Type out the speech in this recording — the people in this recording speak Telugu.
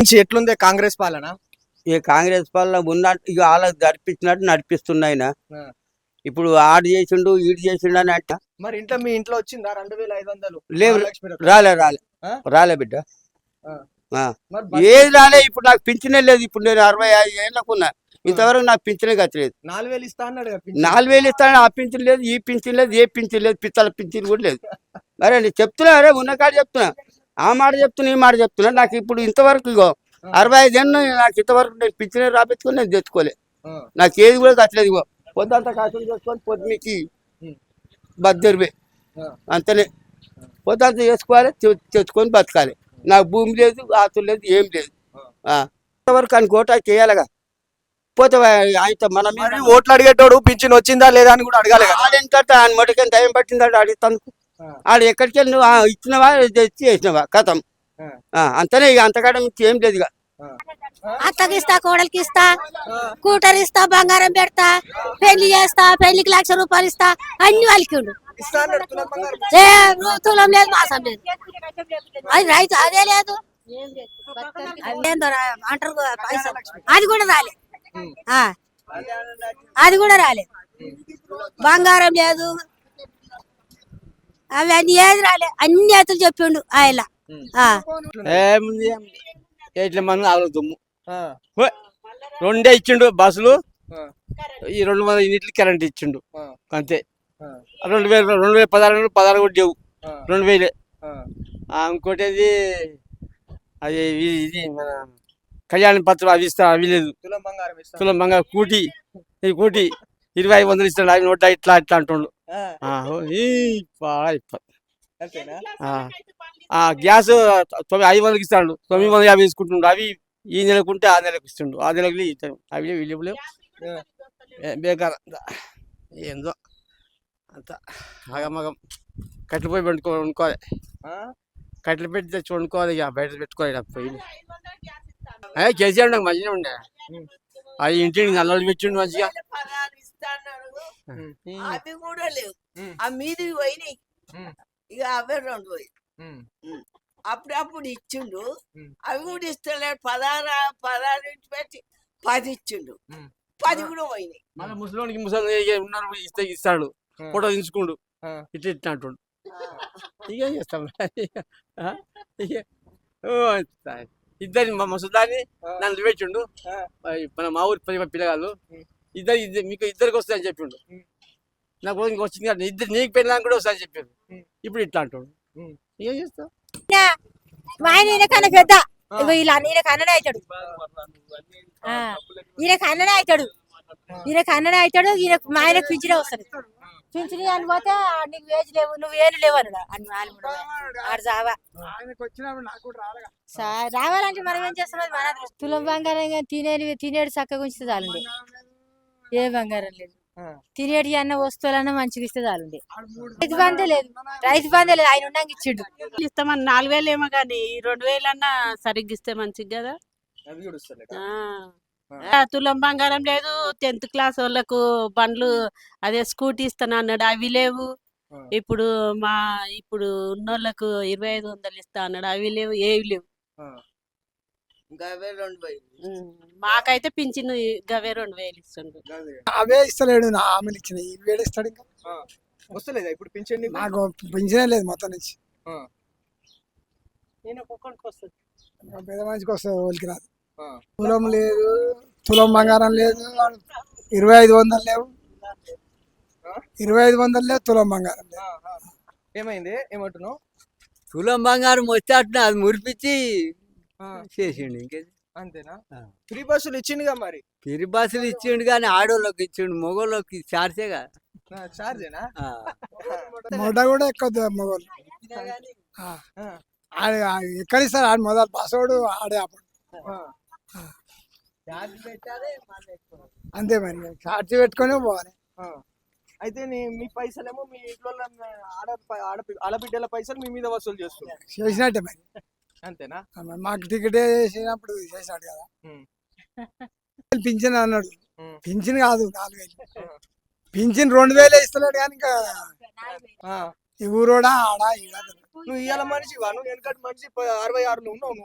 నుంచి ఎట్లుంది కాంగ్రెస్ పాలన? ఈ కాంగ్రెస్ పాలన ఉన్నట్టు ఇక వాళ్ళకి నడిపించినట్టు నడిపిస్తున్నాయినా. ఇప్పుడు ఆడు చేసిండు ఈడు చేసిండు అని అంట. మరి మీ ఇంట్లో వచ్చిందా 2500? లేవు, మహాలక్ష్మి రథం. రాలే రాలే ఆ? రాలే బిడ్డ. ఆ. ఆ. మరి బస్ ఏది రాలే. ఇప్పుడు నాకు పింఛనే లేదు. ఇప్పుడు నేను 65 ఏళ్ళకున్నా, ఇంతవరకు నాకు పింఛనే గచ్చలేదు. 4000 ఇస్తా అన్నాడు కదా పింఛన్. 4000 ఇస్తాను. ఆ పింఛన్ లేదు, ఈ పింఛన్ లేదు, ఏ పింఛన్ లేదు, పిత్తల పింఛన్ కూడా లేదు. అరే నేను చెప్తున్నా, అరే ఉన్న కాడ చెప్తున్నా, ఆ మాట చెప్తున్నా, ఈ మాట చెప్తున్నా. నాకు ఇప్పుడు ఇంతవరకు ఇగో 65 ఏళ్ళు నాకు ఇంతవరకు నేను పింఛనే రాపించుకొని నేను తెచ్చుకోలే. ఆ. నాకు ఏది కూడా కట్టలేదు. ఇగో పొద్దంతా కష్టం చేసుకొని పొద్దుకి బద్దెరివే ఆ. అంతనే. పొద్దంతా చేసుకోవాలి, తెచ్చుకొని బతకాలి. నాకు భూమి లేదు, ఆస్తులు లేదు, ఏం లేదు. ఇంతవరకు అని కోట చేయాలిగా. పోతే ఆయన మన మరి ఓట్లు అడిగేటోడు పింఛన్ వచ్చిందా లేదా అని కూడా అడగాలి కదా. ఆడెంత ఆయన మొట్టకని దయం పట్టిందాడు అడుగుతాను. ఆడు ఎక్కడికి వెళ్ళి నువ్వు ఇచ్చినవా తెచ్చి వేసినవా కథం అంతనే. ఇక అంతకాడ నుంచి ఏం లేదు. ఇక అత్తకి ఇస్తా, కోడలికి ఇస్తా, కూటర్ ఇస్తా, బంగారం పెడతా, పెళ్లి చేస్తా, పెళ్లికి 1,00,000 రూపాయలు ఇస్తా, అన్ని వాళ్ళకి ఉండు. ఇస్తా అన్నాడు తులం బంగారం. తులం లేదు, మాసం లేదు, అది రైతు అదే లేదు. అదేందో అంటారు పైసలు, అది కూడా రాలే. అది కూడా రాలే. బంగారం లేదు, అవి అన్ని ఏది రాలే. అన్ని అతలు చెప్పిండు ఆయన. ఏముంది ఎట్లా మంది ఆగుతుమ్ము. 2 ఇచ్చిండు బస్సులు, ఈ 200 యూనిట్లు కరెంట్ ఇచ్చిండు అంతే. 2016 16 కూడా లేవు, 2000. ఇంకోటి అది ఇది మన కళ్యాణ పత్రం అవి ఇస్తా, అవి లేదు. తులం బంగారం కూటి 2500 ఇస్తాడు. అవి నోట ఇట్లా ఇట్లా అంటుండు. గ్యాస్ 500 ఇస్తాడు, 950 తీసుకుంటుండు. అవి ఈ నెలకుంటే ఆ నెలకు ఇస్తుండు, ఆ నెలకు ఇస్తాడు. అవి వీళ్ళు లేవు, బేకార్. ఏందో అంత ఆగమగం. కట్టెలు పోయి వండుకోవాలి, కట్టెలు పెట్టి తెచ్చి వండుకోవాలి. ఇక బయట పెట్టుకోవాలి. పొయ్యి కేసీఆర్ నాకు మంచిగా ఉండే. అది ఇంటికి నల్లలు పెట్టిండు మంచిగా. అవి కూడా లేవు, ఆ మీది పోయినాయి. ఇక అవే 2 పోయి అప్పుడప్పుడు ఇచ్చిండు. అవి కూడా ఇస్తలేడు. 16 నుంచి పెట్టి 10 ఇచ్చిండు, 10 కూడా పోయినాయి. మళ్ళీ ముసలికి ఉన్నారు ఇస్తాడు, ఫోటో తీసుకుండు, ఇట్లా ఇట్లా అంటుండు. ఇక చేస్తాం. ఇద్దరిని మా ముసలాన్ని నన్ను పెట్టిండు. మన మా ఊరి పిల్లగాళ్ళు మీకు ఇద్దరికి వస్తాయని చెప్పిండు. నాకు రోజుకి వచ్చింది కదా, ఇద్దరు నీకు పెళ్ళడానికి కూడా వస్తాయని చెప్పారు. ఇప్పుడు ఇట్లా అంటాడు. ఏం చేస్తావు? మా ఆయన ఈయనకన్నా పెద్ద. ఇలా ఈయనకు అన్ననే అవుతాడు, ఈయనకు అన్ననే అవుతాడు, ఈయనకు అన్ననే అవుతాడు. ఈయనకు మా ఆయనకు పింఛనే వస్తుంది. పింఛని అని పోతే నీకు వేజ్ లేవు, నువ్వు ఏళ్ళు లేవు అన్నాడు. ఆడు జావా రావాలంటే మనం ఏం చేస్తాం? మన తులం బంగారం తినేడు చక్కగా ఉంచితే చాలండి. ఏ బంగారం లేదు, తినేటి అన్న వస్తువులన్నా మంచిగా ఇస్తే చాలండి. రైతు బంధే లేదు, ఆయన ఉన్నాక ఇచ్చిండు. ఇస్తామని 4000 ఏమో కానీ 2000 అన్నా సరిగ్గా ఇస్తే మంచిది కదా. తులం బంగారం లేదు. 10th క్లాస్ వాళ్ళకు బండ్లు అదే స్కూటీ ఇస్తాను అన్నాడు, అవి లేవు. ఇప్పుడు ఉన్నోళ్ళకు 2500 ఇస్తా అన్నాడు, అవి లేవు, ఏవి లేవు. మాకైతే పింఛను గవే 2000 ఇస్తుండు. అవే ఇస్తలేడు, ఆమెలు ఇచ్చిన 7 ఇస్తాడు. ఇంకా వస్తలేదా ఇప్పుడు పింఛన్? నాకు పింఛనే లేదు మొత్తం నుంచి. నేను ఒక్కొక్కరికి వస్తుంది, పేద మనిషికి వస్తుంది, వాళ్ళకి రాదు. తులం లేదు, తులం బంగారం లేదు, 2500 లేవు, 2500 లేవు, తులం బంగారం లేదు. ఏమైంది? ఏమంటున్నావు? తులం బంగారం వచ్చేట అది మురిపించి చేసిండు. ఇంకేది అంతేనా? ఫ్రీ బస్సులు ఇచ్చిండుగా. మరి ఫ్రీ బస్సులు ఇచ్చిండు కానీ ఆడోళ్ళకి ఇచ్చిండు, మొగోళ్ళకి చార్జేగా. చార్జేనా? మొట్ట కూడా ఎక్కువ మొగోళ్ళు. ఎక్కడ ఇస్తారు? ఆడు మొదలు పాసోడు ఆడే అప్పుడు అంతే. మరి చార్జ్ పెట్టుకునే పోవాలి. అయితే మీ పైసలేమో మీ ఇంట్లో ఆడబిడ్డల పైసలు మీ మీద వసూలు చేసినట్టే మరి. అంతేనా? మాకు టికెట్ చేసినప్పుడు చేసినట్టు కదా. పింఛన్ అన్నాడు, పింఛన్ కాదు 4000. పింఛన్ 2000 ఇస్తలేడు కానీ ఇంకా ఈ ఊరోడా ఆడా ఈడ. నువ్వు ఇవాళ మనిషి, నువ్వు వెనకటి మనిషి 66 ఉన్నావు.